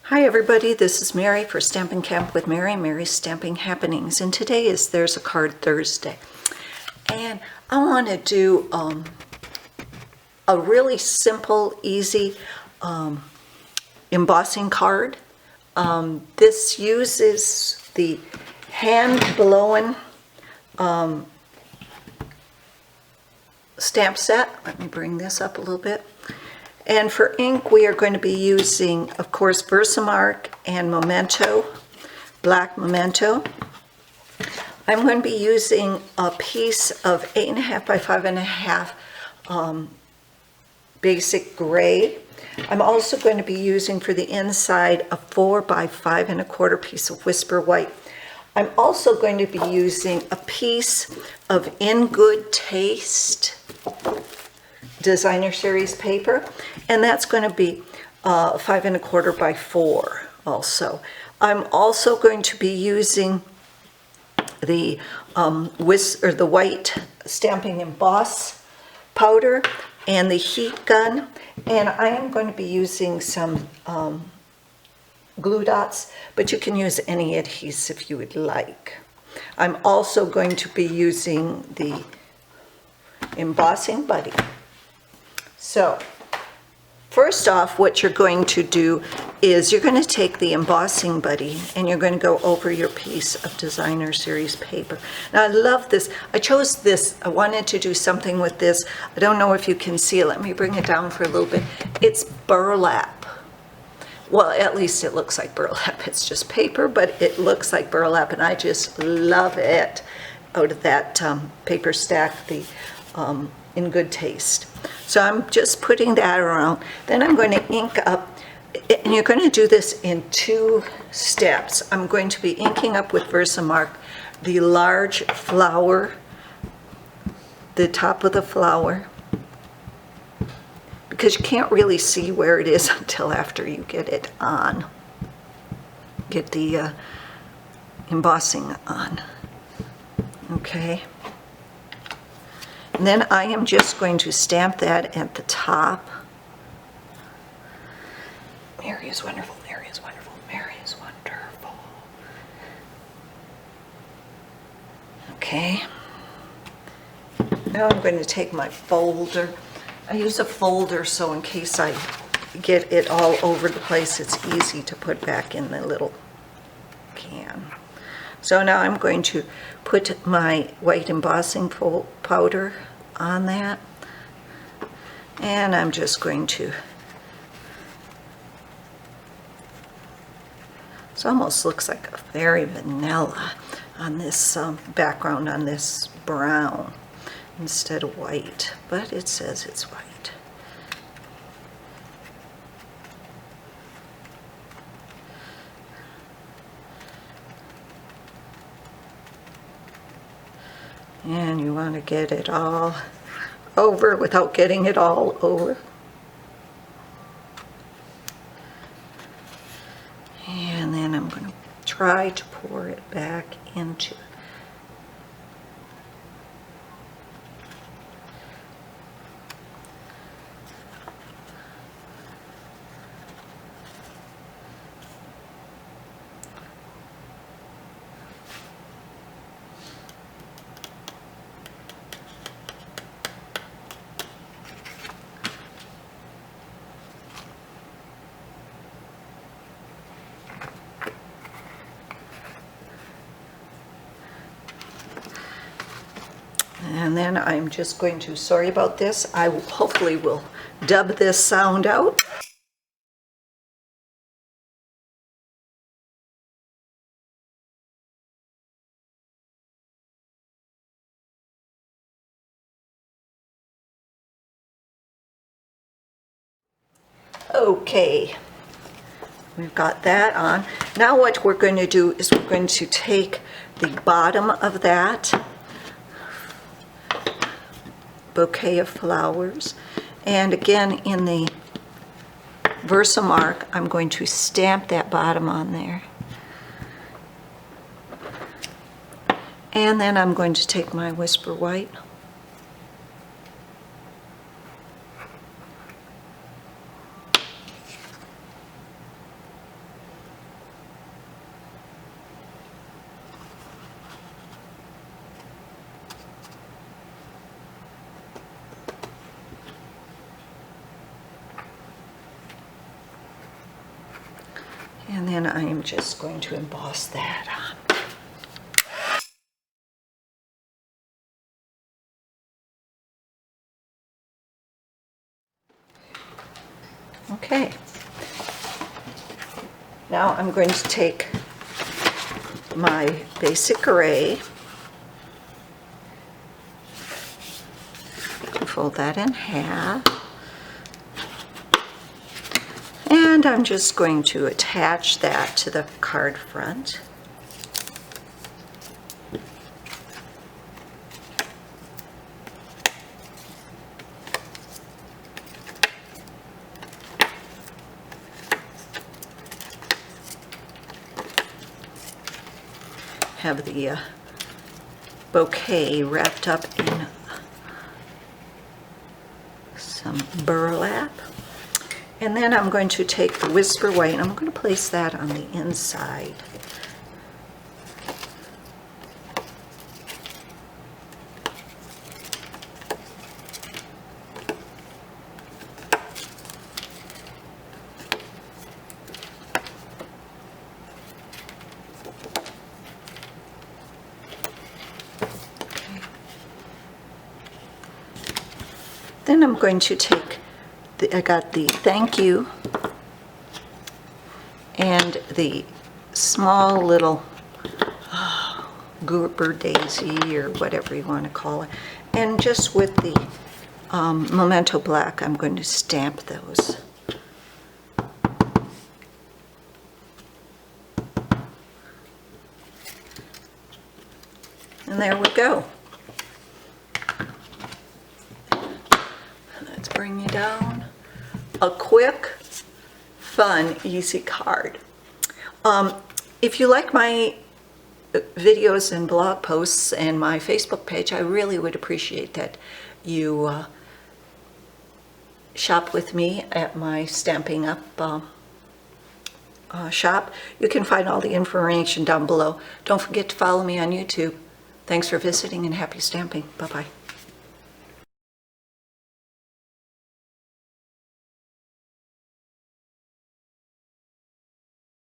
Hi everybody, this is Mary for Stampin' Camp with Mary, Mary's Stamping Happenings, and today is There's a Card Thursday. And I want to do a really simple, easy embossing card. This uses the hand-blown stamp set. Let me bring this up a little bit. And for ink, we are going to be using, of course, Versamark and Memento, black Memento. I'm going to be using a piece of 8.5 by 5.5 basic gray. I'm also going to be using for the inside a 4 by 5.25 piece of Whisper White. I'm also going to be using a piece of In Good Taste designer series paper, and that's going to be 5.25 by 4 also. I'm also going to be using the the white stamping emboss powder and the heat gun, and I am going to be using some glue dots, but you can use any adhesive you would like. I'm also going to be using the Embossing Buddy. So, first off, what you're going to do is you're going to take the Embossing Buddy and you're going to go over your piece of designer series paper. Now, I love this. I chose this. I wanted to do something with this. I don't know if you can see it. Let me bring it down for a little bit. It's burlap. Well, at least it looks like burlap. It's just paper, but it looks like burlap, and I just love it out of that paper stack, the In Good Taste. So I'm just putting that around. Then I'm going to ink up, and you're going to do this in 2 steps. I'm going to be inking up with Versamark the large flower, the top of the flower, because you can't really see where it is until after you get it on, get the embossing on. Okay. And then I am just going to stamp that at the top. Mary is wonderful, Mary is wonderful, Mary is wonderful. Okay. Now I'm going to take my folder. I use a folder so in case I get it all over the place, it's easy to put back in the little can. So now I'm going to put my white embossing powder on that, and I'm just going to, it almost looks like a very vanilla on this background, on this brown instead of white, but it says it's white. And you want to get it all over without getting it all over. And then I'm going to try to pour it back into. And then I'm just going to, sorry about this, I hopefully will dub this sound out. Okay, we've got that on. Now what we're going to do is we're going to take the bottom of that bouquet of flowers, and again in the Versamark I'm going to stamp that bottom on there, and then I'm going to take my Whisper White And then I am just going to emboss that on. Okay. Now I'm going to take my basic gray, fold that in half, and I'm just going to attach that to the card front. Have the bouquet wrapped up in some burlap. And then I'm going to take the Whisper White and I'm going to place that on the inside. Then I'm going to take, I got the thank you and the small little grouper daisy or whatever you want to call it. And just with the Memento Black, I'm going to stamp those. And there we go. Bring you down. A quick, fun, easy card. If you like my videos and blog posts and my Facebook page, I really would appreciate that you shop with me at my Stampin' Up shop. You can find all the information down below. Don't forget to follow me on YouTube. Thanks for visiting and happy stamping. Bye-bye.